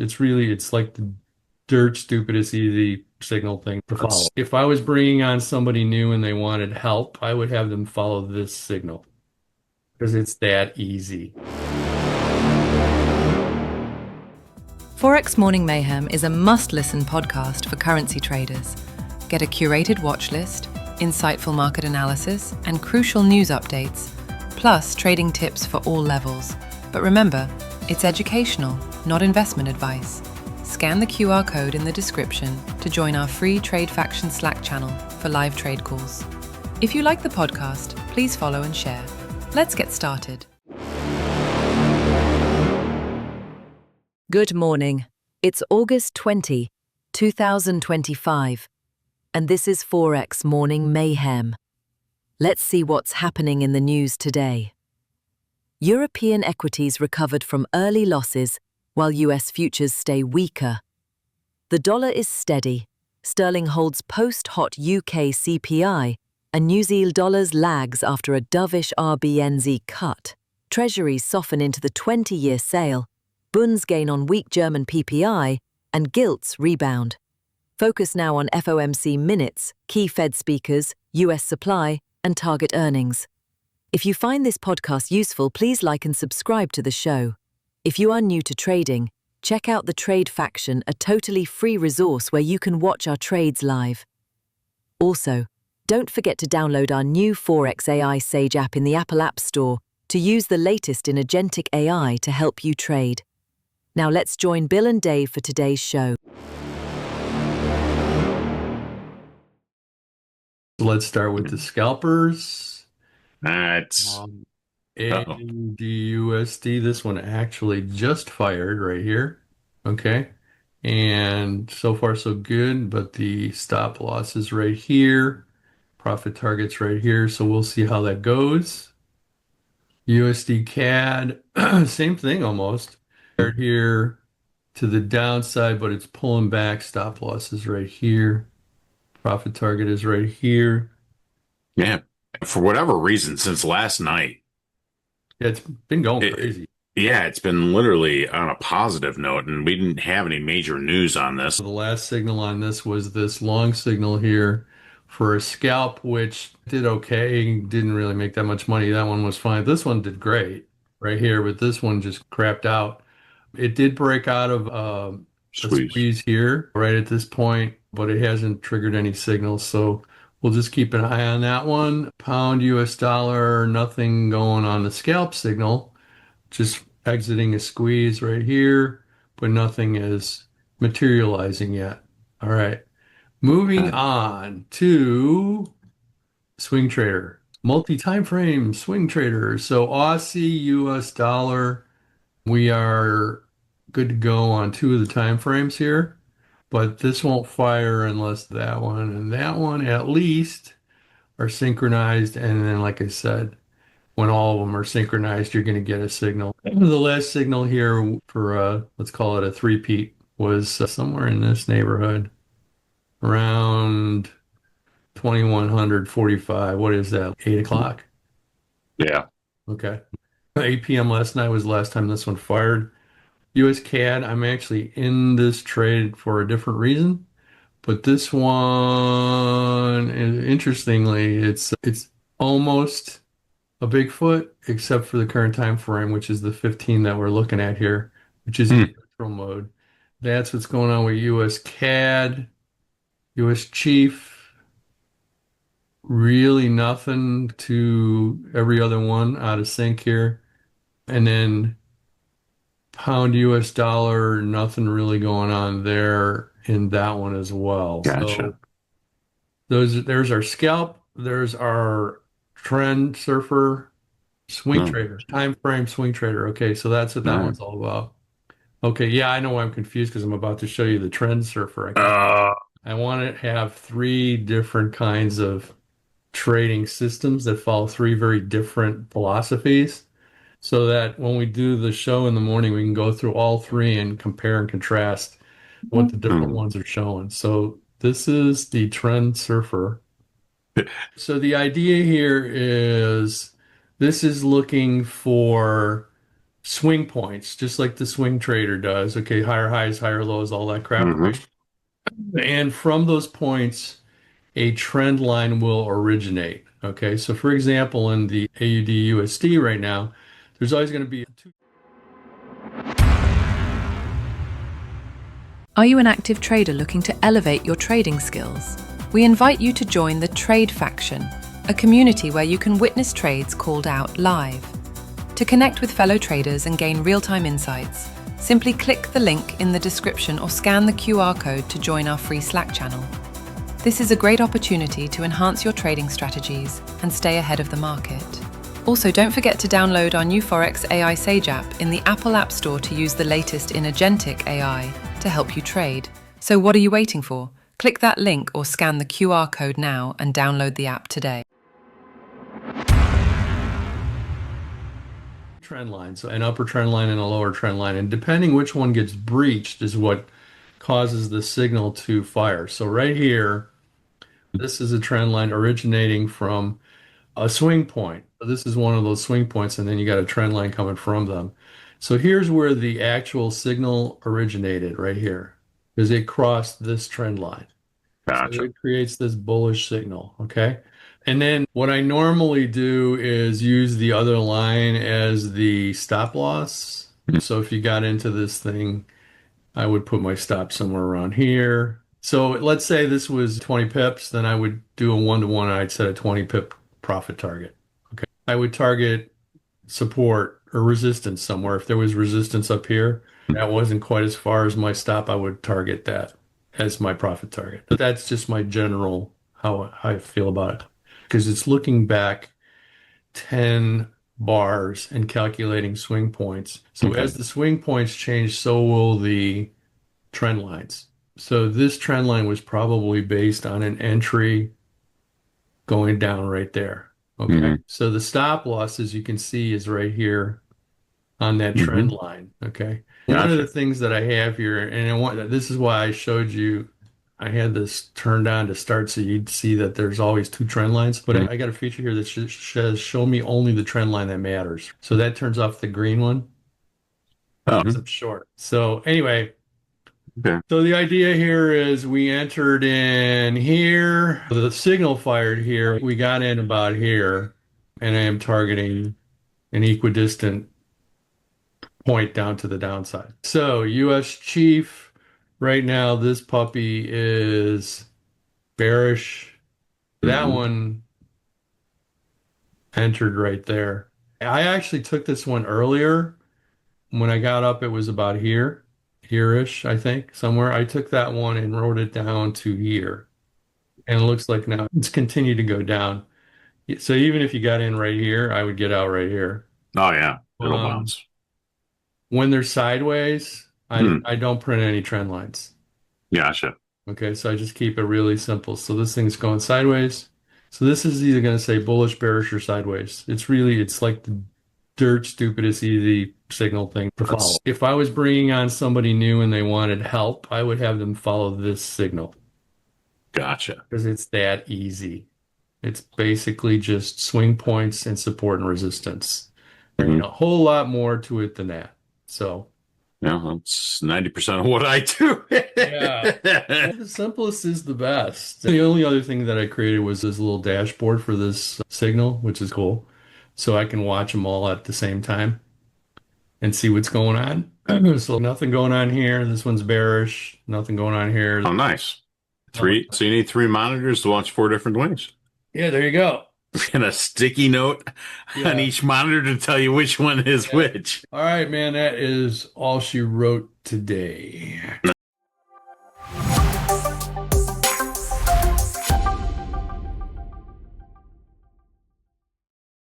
It's like the dirt stupidest easy signal thing to follow. If I was bringing on somebody new and they wanted help, I would have them follow this signal because it's that easy. Forex Morning Mayhem is a must-listen podcast for currency traders. Get a curated watch list, insightful market analysis, and crucial news updates, plus trading tips for all levels. But remember, it's educational, not investment advice. Scan the QR code in the description to join our free Trade Faction Slack channel for live trade calls. If you like the podcast, please follow and share. Let's get started. Good morning. It's August 20, 2025, and this is Forex Morning Mayhem. Let's see what's happening in the news today. European equities recovered from early losses, while US futures stay weaker. The dollar is steady. Sterling holds post-hot UK CPI, and New Zealand dollars lags after a dovish RBNZ cut. Treasuries soften into the 20-year sale. Bunds gain on weak German PPI, and gilts rebound. Focus now on FOMC minutes, key Fed speakers, US supply, and target earnings. If you find this podcast useful, please like and subscribe to the show. If you are new to trading, check out the Trade Faction, a totally free resource where you can watch our trades live. Also, don't forget to download our new Forex AI Sage app in the Apple App Store to use the latest in agentic AI to help you trade. Now let's join Bill and Dave for today's show. Let's start with the scalpers. That's AUD This one actually just fired right here. Okay. And so far so good, but the stop loss is right here. Profit target's right here. So we'll see how that goes. USD CAD, same thing almost. Right here to the downside, but it's pulling back. Stop loss is right here. Profit target is right here. yeah. For whatever reason, since last night, Yeah, it's been going crazy. it's been literally on a positive note, and we didn't have any major news on this. The last signal on this was this long signal here for a scalp, which did okay. Didn't really make that much money. That one was fine. This one did great right here, but this one just crapped out. It did break out of a squeeze here right at this point, but it hasn't triggered any signals. So we'll just keep an eye on that one. Pound US dollar, nothing going on the scalp signal, just exiting a squeeze right here, but nothing is materializing yet. All right. Moving on to swing trader, multi-time frame swing trader. So Aussie US dollar, we are good to go on two of the time frames here, but this won't fire unless that one and that one at least are synchronized. And then, like I said, when all of them are synchronized, you're going to get a signal. The last signal here for, let's call it a three-peat, was somewhere in this neighborhood, around 2145. What is that? 8 o'clock? Yeah. Okay. 8 p.m. last night was the last time this one fired. US CAD, I'm actually in this trade for a different reason, but this one, interestingly, it's almost a Bigfoot, except for the current time frame, which is the 15 that we're looking at here, which is in neutral mode. That's what's going on with US CAD, US Chief. Really nothing to every other one out of sync here. And then pound US dollar, nothing really going on there in that one as well. Gotcha. So there's our scalp, there's our trend surfer, swing trader, time frame swing trader. Okay, so that's what that one's all about. Okay, yeah, I know why I'm confused because I'm about to show you the trend surfer. I want to have three different kinds of trading systems that follow three very different philosophies, so that when we do the show in the morning, we can go through all three and compare and contrast what the different ones are showing. So this is the trend surfer. So the idea here is this is looking for swing points, just like the swing trader does. Okay, higher highs, higher lows, all that crap, Hmm. right? And from those points, a trend line will originate. Okay, so for example, in the AUD USD right now, there's always going to be two. Are you an active trader looking to elevate your trading skills? We invite you to join the Trade Faction, a community where you can witness trades called out live. To connect with fellow traders and gain real-time insights, simply click the link in the description or scan the QR code to join our free Slack channel. This is a great opportunity to enhance your trading strategies and stay ahead of the market. Also, don't forget to download our new Forex AI Sage app in the Apple App Store to use the latest in agentic AI to help you trade. So what are you waiting for? Click that link or scan the QR code now and download the app today. Trend lines, an upper trend line and a lower trend line. And depending which one gets breached is what causes the signal to fire. So right here, this is a trend line originating from a swing point. So this is one of those swing points, and then you got a trend line coming from them. So here's where the actual signal originated right here, because it crossed this trend line. So Gotcha. it creates this bullish signal, okay? And then what I normally do is use the other line as the stop loss. So if you got into this thing, I would put my stop somewhere around here. So let's say this was 20 pips, then I would do a one-to-one. I'd set a 20 pip profit target. Okay. I would target support or resistance somewhere. If there was resistance up here, that wasn't quite as far as my stop, I would target that as my profit target. But that's just my general how I feel about it. Because it's looking back 10 bars and calculating swing points. So Okay. as the swing points change, so will the trend lines. So this trend line was probably based on an entry going down right there. Okay. Hmm. So the stop loss, as you can see, is right here on that Hmm. trend line. Okay. One of the Gotcha. things that I have here, and this is why I showed you, I had this turned on to start so you'd see that there's always two trend lines, but I got a feature here that says show me only the trend line that matters. So that turns off the green one Oh, because I'm short. So anyway, okay. so the idea here is we entered in here, the signal fired here, we got in about here, and I am targeting an equidistant point down to the downside. So US Chief, right now this puppy is bearish. That Hmm. one entered right there. I actually took this one earlier. When I got up, it was about here, here-ish, I think, somewhere. I took that one and wrote it down to here. And it looks like now it's continued to go down. So even if you got in right here, I would get out right here. Oh, yeah. It'll Um, bounce. when they're sideways, Hmm. I don't print any trend lines. Gotcha. Okay, so I just keep it really simple. So this thing's going sideways. So this is either going to say bullish, bearish, or sideways. It's like the dirt stupidest easy signal thing to follow. If I was bringing on somebody new and they wanted help, I would have them follow this signal Gotcha. because it's that easy. It's basically just swing points and support and resistance. There ain't Hmm. a whole lot more to it than that. So, Yeah, that's 90% of what I do. yeah. Well, the simplest is the best. The only other thing that I created was this little dashboard for this signal, which is cool. So I can watch them all at the same time and see what's going on. So nothing going on here. This one's bearish. Nothing going on here. Oh, nice. Oh, Three. So you need three monitors to watch four different ways. yeah, there you go. And a sticky note on Yeah. each monitor to tell you which one is Yeah. which. All right, man. That is all she wrote today.